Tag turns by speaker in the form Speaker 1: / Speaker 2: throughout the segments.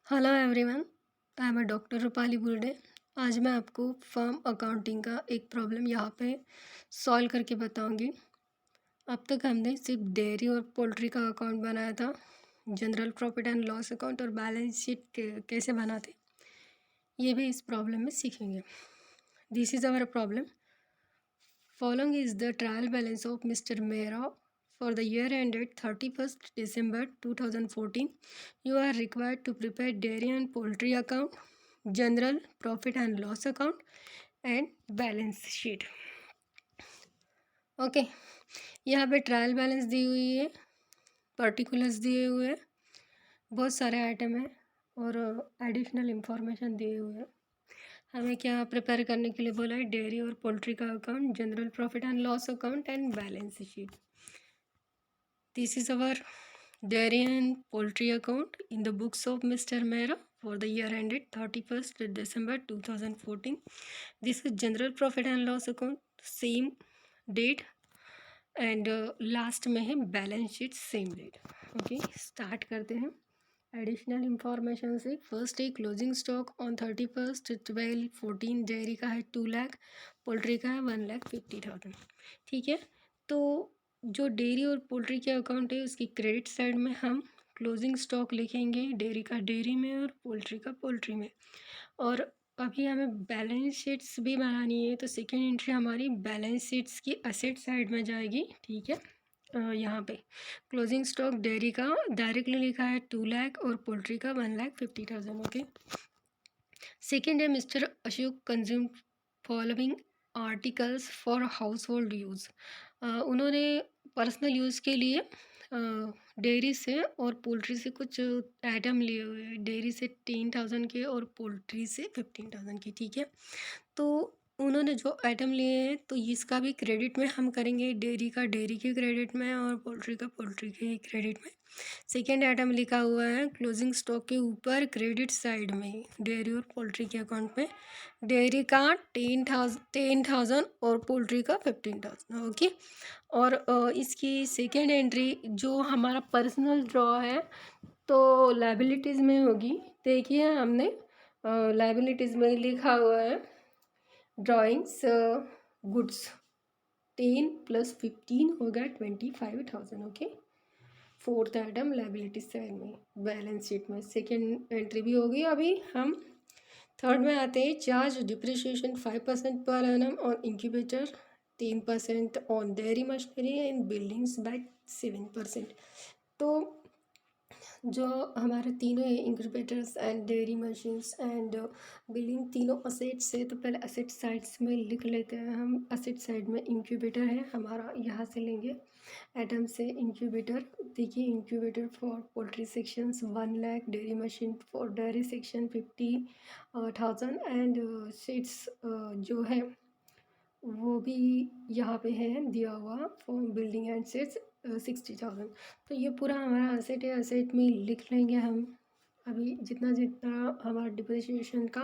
Speaker 1: Hello everyone, I am doctor Rupali Burde. आज मैं आपको फार्म अकाउंटिंग का एक प्रॉब्लम यहाँ पे सॉल्व करके बताऊंगी। अब तक हमने सिर्फ डेयरी और पोल्ट्री का अकाउंट बनाया था। General profit and loss account और बैलेंस शीट कैसे बनाते, ये भी इस प्रॉब्लम में सीखेंगे। This is our problem. Following is the trial balance of Mr. Mehra for the year ended 31st December 2014. You are required to prepare dairy and poultry account, general profit and loss account and balance sheet. Okay, यहाँ पे trial balance the हुई है, particulars दिए हुए हैं, बहुत सारे item हैं और एडिशनल इंफॉर्मेशन दिए हुए हैं। हमें क्या प्रिपेयर करने के लिए बोला है? डेयरी और पोल्ट्री का account, general profit and loss account and balance sheet. This is our dairy and poultry account in the books of Mr. Mehra for the year ended 31st December 2014. This is general profit and loss account, same date, and last में है balance sheet, same date. Okay, start करते हैं additional information से। First है closing stock on 31/12/14। Dairy का है 2 lakh, poultry का है 1,50,000। ठीक है, तो जो डेयरी और पोल्ट्री के अकाउंट है उसकी क्रेडिट साइड में हम क्लोजिंग स्टॉक लिखेंगे, डेयरी का डेयरी में और पोल्ट्री का पोल्ट्री में। और अभी हमें बैलेंस शीट्स भी बनानी है, तो सेकेंड एंट्री हमारी बैलेंस शीट्स की असेट साइड में जाएगी। ठीक है, यहाँ पे क्लोजिंग स्टॉक डेयरी का डायरेक्टली लिखा है 2 लाख और पोल्ट्री का 1,50,000। ओके, सेकेंड है mister Ashok consume following articles for house hold use. उन्होंने पर्सनल यूज़ के लिए डेयरी से और पोल्ट्री से कुछ आइटम लिए हुए हैं। डेयरी से 10,000 के और पोल्ट्री से 15,000 के। ठीक है, तो उन्होंने जो आइटम लिए हैं तो इसका भी क्रेडिट में हम करेंगे, डेयरी का डेयरी के क्रेडिट में और पोल्ट्री का पोल्ट्री के क्रेडिट में। सेकेंड आइटम लिखा हुआ है क्लोजिंग स्टॉक के ऊपर क्रेडिट साइड में, डेयरी और पोल्ट्री के अकाउंट में डेयरी का 10,000 और पोल्ट्री का 15,000। ओके, और इसकी सेकेंड एंट्री जो हमारा पर्सनल ड्रॉ है तो लाइबिलिटीज़ में होगी। देखिए, हमने लाइबिलिटीज़ में लिखा हुआ है ड्राइंग्स गुड्स 10 + 15 हो गया 25,000। Okay, fourth item liability side में बैलेंस शीट में सेकेंड एंट्री भी होगी। अभी हम थर्ड में आते हैं। चार्ज डिप्रिशिएशन 5% पर annum on incubator, 10% on dairy machinery and buildings by 7%। तो जो हमारे तीनों incubators and dairy machines and building तीनों असेट्स है, तो पहले असेट साइड्स में लिख लेते हैं हम। असेट साइड में इंक्यूबेटर है हमारा, यहाँ से लेंगे एटम से इंक्यूबेटर। देखिए, incubator for poultry sections 1 lakh, dairy machine for dairy section 50,000 and seeds जो है वो भी यहाँ पे है दिया हुआ फॉर बिल्डिंग एंड सेट्स 60,000। तो ये पूरा हमारा असेट है, असेट में लिख लेंगे हम। अभी जितना जितना हमारा डिप्रिशिएशन का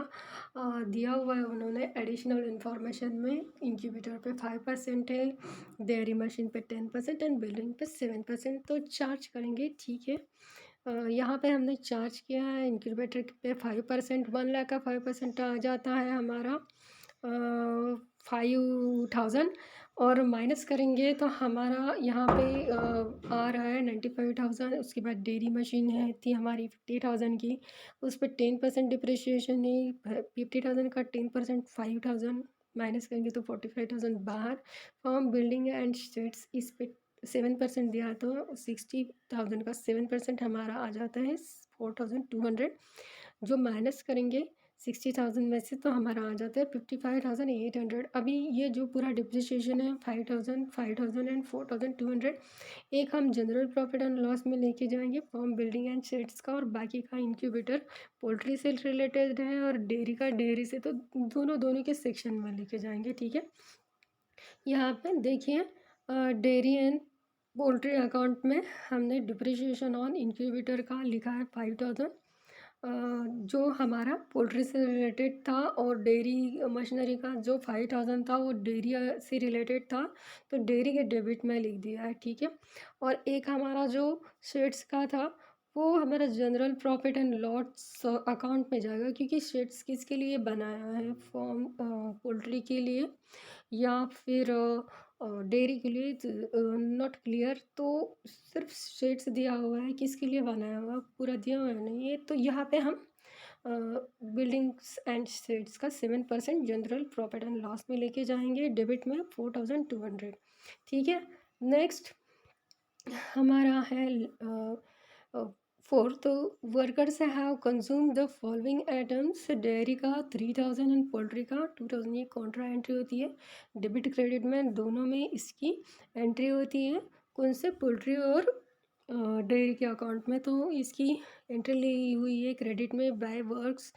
Speaker 1: दिया हुआ है उन्होंने एडिशनल इन्फॉर्मेशन में, इंक्यूबेटर पे 5% है, डेयरी मशीन पे 10% एंड बिल्डिंग पे 7%, तो चार्ज करेंगे। ठीक है, यहाँ पे हमने चार्ज किया है इंक्यूबेटर पे 5%, 1 लाख का 5% आ जाता है हमारा 5,000, और माइनस करेंगे तो हमारा यहाँ पे आ रहा है 95,000। उसके बाद डेयरी मशीन है थी हमारी 50,000 की, उस पर 10% डिप्रिशिएशन है। 50,000 का 10% 5,000 माइनस करेंगे तो 45,000 बाहर। फॉर्म बिल्डिंग एंड शेड्स इस पे 7% दिया, तो 60,000 का 7% हमारा आ जाता है 4,200। जो माइनस करेंगे 60,000 में से तो हमारा आ जाता है 55,800। अभी ये जो पूरा डिप्रिशिएशन है 5,000, 5,000 एंड 4,200, एक हम जनरल प्रॉफिट एंड लॉस में लेके जाएंगे फॉर्म बिल्डिंग एंड शेड्स का, और बाकी का इंक्यूबेटर पोल्ट्री से रिलेटेड है और डेयरी का डेयरी से, तो दोनों के सेक्शन में लेके जाएंगे। ठीक है, यहाँ पे देखिए डेयरी एंड पोल्ट्री अकाउंट में हमने डिप्रिशिएशन ऑन इंक्यूबेटर का लिखा है 5,000, जो हमारा पोल्ट्री से रिलेटेड था, और डेयरी मशीनरी का जो 5,000 था वो डेयरी से रिलेटेड था, तो डेयरी के डेबिट में लिख दिया है। ठीक है, और एक हमारा जो शेड्स का था वो हमारा general profit and loss account में जाएगा, क्योंकि शेड्स किसके लिए बनाया है, फॉर्म पोल्ट्री के लिए या फिर डेयरी के लिए, नॉट क्लियर। तो सिर्फ शेड्स दिया हुआ है, किसके लिए बनाया हुआ पूरा दिया हुआ है नहीं है। तो यहाँ पे हम बिल्डिंग्स एंड शेड्स का 7% जनरल प्रॉफिट एंड लॉस में लेके जाएंगे, डेबिट में 4200। ठीक है। नेक्स्ट हमारा है fourth, workers have consume the following items. Dairy का 3000 एंड पोल्ट्री का 2000। ये कॉन्ट्रा एंट्री होती है, डेबिट क्रेडिट में दोनों में इसकी एंट्री होती है। कौन से, पोल्ट्री और डेयरी के अकाउंट में। तो इसकी एंट्री ली हुई है क्रेडिट में by works,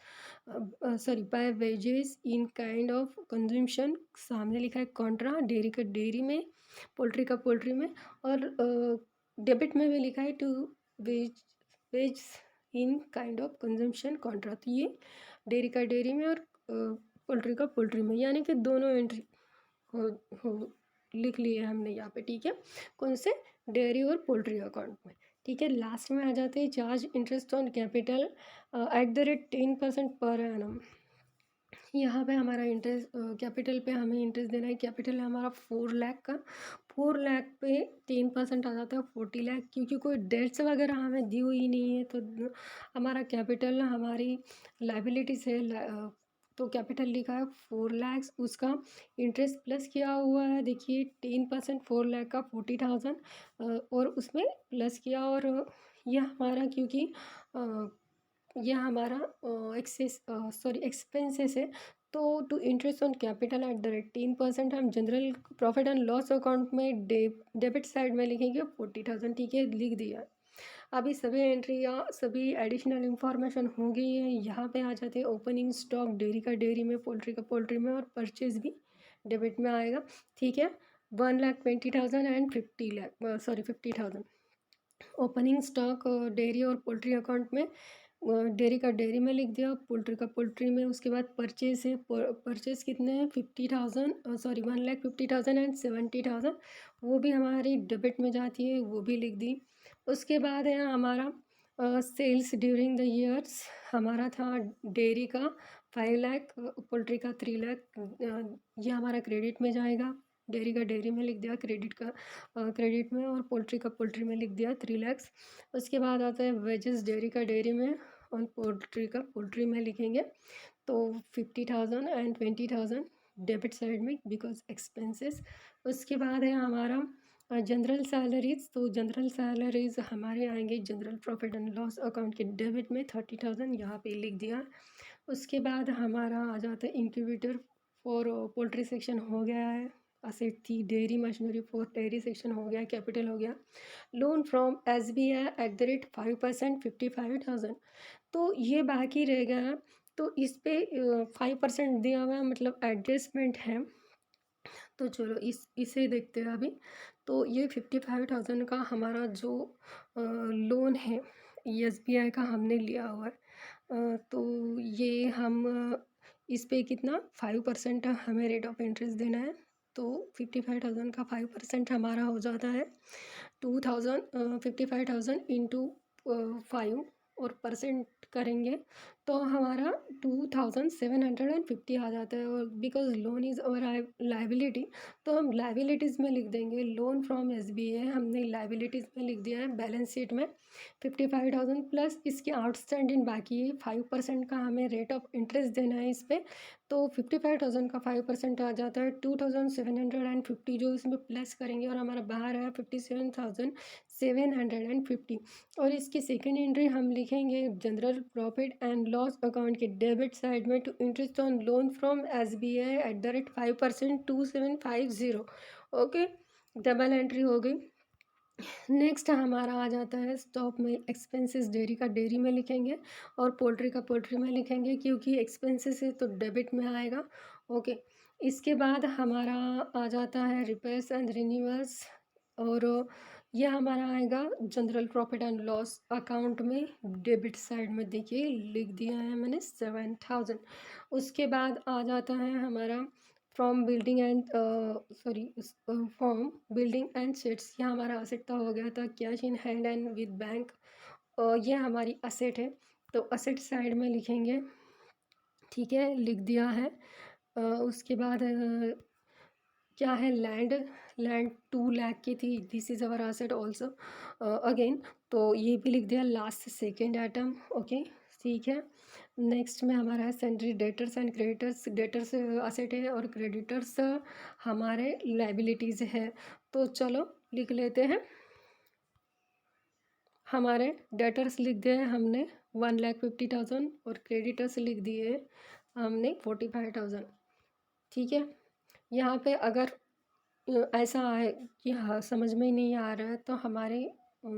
Speaker 1: by wages in kind of consumption, सामने लिखा है कॉन्ट्रा, डेयरी का डेयरी में, पोल्ट्री का पोल्ट्री में, और डेबिट में भी लिखा है to wage wage in kind of consumption contra. तो ये डेयरी का डेयरी में और पोल्ट्री का पोल्ट्री में, यानी कि दोनों एंट्री हो लिख लिए हमने यहाँ पे। ठीक है, कौन से, डेयरी और पोल्ट्री अकाउंट में। ठीक है, लास्ट में आ जाते हैं charge interest on capital at the rate 10% per annum. यहाँ पे हमारा इंटरेस्ट, कैपिटल पे हमें इंटरेस्ट देना है। कैपिटल है हमारा 4 लाख का, 4 लाख पे 10% आ जाता है 40 लाख, क्योंकि कोई डेट्स वगैरह हमें दी हुई नहीं है। तो हमारा कैपिटल हमारी लाइबिलिटी से तो कैपिटल लिखा है 4 लाख, उसका इंटरेस्ट प्लस किया हुआ है। देखिए 10%, 4 लाख का 40,000 और उसमें प्लस किया। और यह हमारा, क्योंकि यह हमारा एक्सपेंसेस है। तो to interest on capital at the rate 10%, हम general profit and loss account में डेबिट साइड में लिखेंगे 40,000। ठीक है, लिख दिया। अभी सभी एंट्री या सभी एडिशनल इंफॉर्मेशन हो गई है। यहाँ पे आ जाते हैं ओपनिंग स्टॉक, डेयरी का डेयरी में, पोल्ट्री का पोल्ट्री में, और परचेज भी डेबिट में आएगा। ठीक है, 1,20,000 एंड 50,000। ओपनिंग स्टॉक डेयरी और पोल्ट्री अकाउंट में, डेयरी का डेयरी में लिख दिया, पोल्ट्री का पोल्ट्री में। उसके बाद परचेज है, परचेज कितने हैं, 50,000, 1,50,000 एंड 70,000, वो भी हमारी डेबिट में जाती है, वो भी लिख दी। उसके बाद है हमारा सेल्स ड्यूरिंग द ईयर्स, हमारा था डेयरी का 5 लाख, पोल्ट्री का 3 लाख, ये हमारा क्रेडिट में जाएगा। डेयरी का डेयरी में लिख दिया क्रेडिट का, क्रेडिट में, और पोल्ट्री का पोल्ट्री में लिख दिया 3 लाख। उसके बाद आता है वेजेस, डेयरी का डेयरी में और पोल्ट्री का पोल्ट्री में लिखेंगे। तो 50,000 एंड 20,000 डेबिट साइड में, बिकॉज एक्सपेंसेस। उसके बाद है हमारा जनरल सैलरीज। तो जनरल सैलरीज हमारे आएंगे general profit and loss account के डेबिट में 30,000, यहाँ पे लिख दिया। उसके बाद हमारा आ जाता है इंक्यूबेटर फॉर पोल्ट्री सेक्शन हो गया है, असेट थी dairy machinery for dairy section हो गया, कैपिटल हो गया। Loan from SBI at the rate 5%, 55,000। तो ये बाकी रह गया। तो इस पे 5% दिया हुआ है, मतलब एडजस्टमेंट है। तो चलो इसे देखते हैं अभी। तो ये 55,000 का हमारा जो लोन है SBI का हमने लिया हुआ है। तो ये हम इस पे कितना 5% हमें रेट ऑफ इंटरेस्ट देना है। तो 55,000 का 5% हमारा हो जाता है 2,000, 55,000 इंटू 5, और परसेंट करेंगे तो हमारा 2,750 आ जाता है। और because loan is our liability, तो हम लाइबिलिटीज़ में लिख देंगे। लोन फ्रॉम SBI हमने लाइबिलिटीज़ में लिख दिया है बैलेंस शीट में 55,000, प्लस इसके आउटस्टैंडिंग बाकी है 5% का हमें रेट ऑफ इंटरेस्ट देना है इस पर। तो 55,000 का 5% आ जाता है 2,750, जो इसमें प्लस करेंगे, और हमारा बाहर है 57,750। और इसकी सेकेंड एंट्री हम लिखेंगे general profit and loss account के डेबिट साइड में, to interest on loan from SBI at the rate 5%, 2,750। Okay, double entry हो गई। नेक्स्ट हमारा आ जाता है स्टॉक में एक्सपेंसेस, डेयरी का डेयरी में लिखेंगे और पोल्ट्री का पोल्ट्री में लिखेंगे, क्योंकि एक्सपेंसेस है तो डेबिट में आएगा। ओके, इसके बाद हमारा आ जाता है रिपेयर्स एंड रिन्यूअल्स, और यह हमारा आएगा general profit and loss account में, डेबिट साइड में। देखिए लिख दिया है मैंने 7,000। उसके बाद आ जाता है हमारा from building and from building and sets, यहाँ हमारा असेट था, हो गया था cash in hand and with bank. ये हमारी असेट है, तो असेट साइड में लिखेंगे, ठीक है, लिख दिया है। उसके बाद क्या है, लैंड, लैंड 2 लाख की थी, this is our asset also again, तो ये भी लिख दिया लास्ट सेकेंड आइटम, ओके, ठीक है। नेक्स्ट में हमारा है sundry debtors and creditors, debtors asset है और क्रेडिटर्स हमारे लाइबिलिटीज़ है। तो चलो लिख लेते हैं। हमारे डेटर्स लिख दिए हैं हमने 1,50,000 और क्रेडिटर्स लिख दिए हमने 45,000, ठीक है। यहाँ पे अगर ऐसा है कि हाँ समझ में ही नहीं आ रहा है, तो हमारे अ,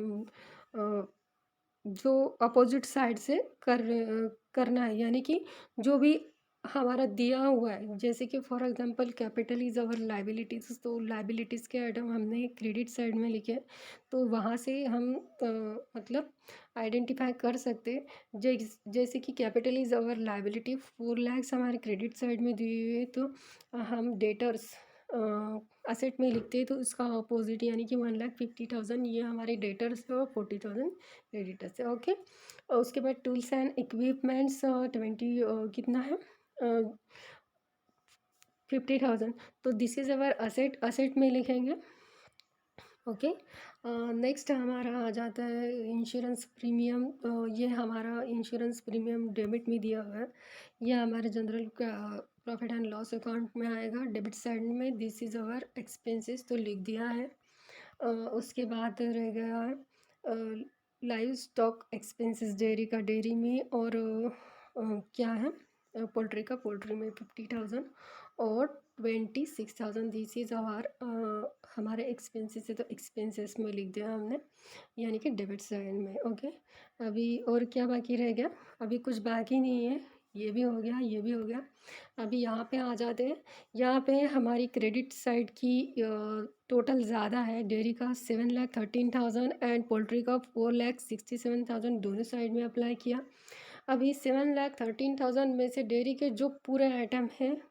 Speaker 1: जो अपोजिट साइड से करना है, यानी कि जो भी हमारा दिया हुआ है, जैसे कि for example capital is our liabilities, तो लाइबिलिटीज़ के आइटम हमने क्रेडिट साइड में लिखे, तो वहाँ से हम मतलब आइडेंटिफाई कर सकते हैं। जैसे कि capital is our liability 4 lakhs हमारे क्रेडिट साइड में दी हुई है, तो हम डेटर्स असेट में लिखते हैं, तो इसका अपोजिट यानी कि 1,50,000 ये हमारे डेटर्स है और 40,000 क्रेडिटर्स है, ओके। और उसके बाद टूल्स एंड इक्विपमेंट्स 20 कितना है 50,000, तो this is our asset, asset में लिखेंगे, ओके। नेक्स्ट हमारा आ जाता है इंश्योरेंस प्रीमियम, ये हमारा इंश्योरेंस प्रीमियम डेबिट में दिया हुआ है, ये हमारे जनरल का प्रॉफिट एंड लॉस अकाउंट में आएगा डेबिट साइड में, दिस इज़ अवर एक्सपेंसेस, तो लिख दिया है। उसके बाद रह गया है लाइव स्टॉक एक्सपेंसेस, डेयरी का डेयरी में, और क्या है पोल्ट्री का पोल्ट्री में 50,000 और 26,000, दिस इज़ आवर हमारे एक्सपेंसेस है, तो एक्सपेंसेस में लिख दिया हमने, यानी कि डेबिट साइड में, ओके। अभी और क्या बाकी रह गया, अभी कुछ बाकी नहीं है, ये भी हो गया, ये भी हो गया। अभी यहाँ पे आ जाते हैं, यहाँ पे हमारी क्रेडिट साइड की टोटल ज़्यादा है, डेयरी का 7,13,000 एंड पोल्ट्री का 4,67,000, दोनों साइड में अप्लाई किया। अभी 7,13,000 में से डेयरी के जो पूरे आइटम हैं,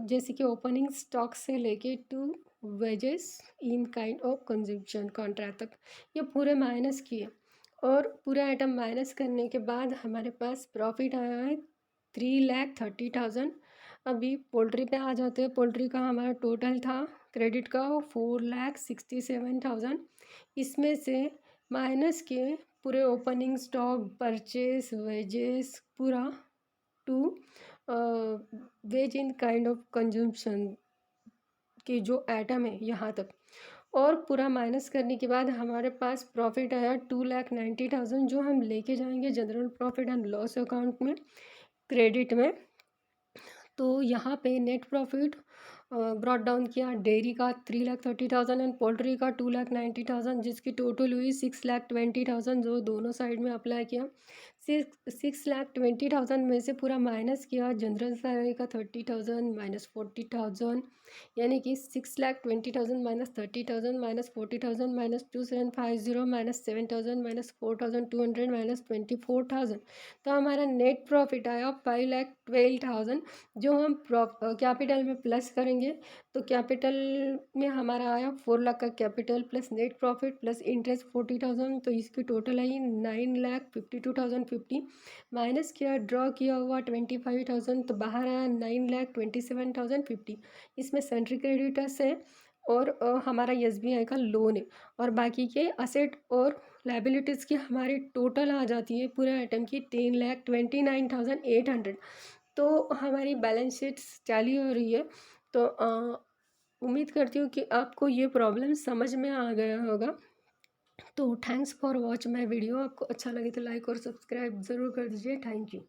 Speaker 1: जैसे कि ओपनिंग स्टॉक से लेके to wages in kind of consumption contract तक, ये पूरे माइनस किए, और पूरे आइटम माइनस करने के बाद हमारे पास प्रॉफिट आया है 3,30,000। अभी पोल्ट्री पे आ जाते हैं, पोल्ट्री का हमारा टोटल था क्रेडिट का 4,67,000, इसमें से माइनस किए पूरे ओपनिंग स्टॉक परचेस वेजेस पूरा to wage in kind of consumption की जो आइटम है यहाँ तक, और पूरा माइनस करने के बाद हमारे पास प्रॉफिट आया 2,90,000, जो हम लेके जाएंगे general profit and loss account में क्रेडिट में। तो यहाँ पे नेट प्रॉफिट ब्रॉट डाउन किया, डेयरी का 3,30,000 एंड पोल्ट्री का 2,90,000, जिसकी टोटल हुई 6,20,000, जो दोनों साइड में अप्लाई किया। 6,20,000 में से पूरा माइनस किया, जनरल सैलरी का 30,000 माइनस 40,000, यानी कि 6,20,000 minus 30,000 minus 40,000 minus 2,750 minus 7,000 minus 4,200 minus 24,000, तो हमारा नेट प्रॉफिट आया 5,12,000, जो हम कैपिटल में प्लस करेंगे, तो कैपिटल में हमारा आया 4 लाख का capital plus net profit plus interest 40,000, तो इसकी टोटल आई 9,52,050, माइनस किया ड्रॉ किया हुआ 25,000, तो बाहर आया 9,27,050, इसमें सेंट्री क्रेडिटर्स है और हमारा SBI का लोन है, और बाकी के असेट और लाइबिलिटीज़ की हमारी टोटल आ जाती है पूरे आइटम की 3,29,800, तो हमारी बैलेंस शीट टैली हो रही है। तो उम्मीद करती हूँ कि आपको ये प्रॉब्लम समझ में आ गया होगा। तो thanks for watch my video, आपको अच्छा लगे तो लाइक और सब्सक्राइब ज़रूर कर दीजिए, थैंक यू।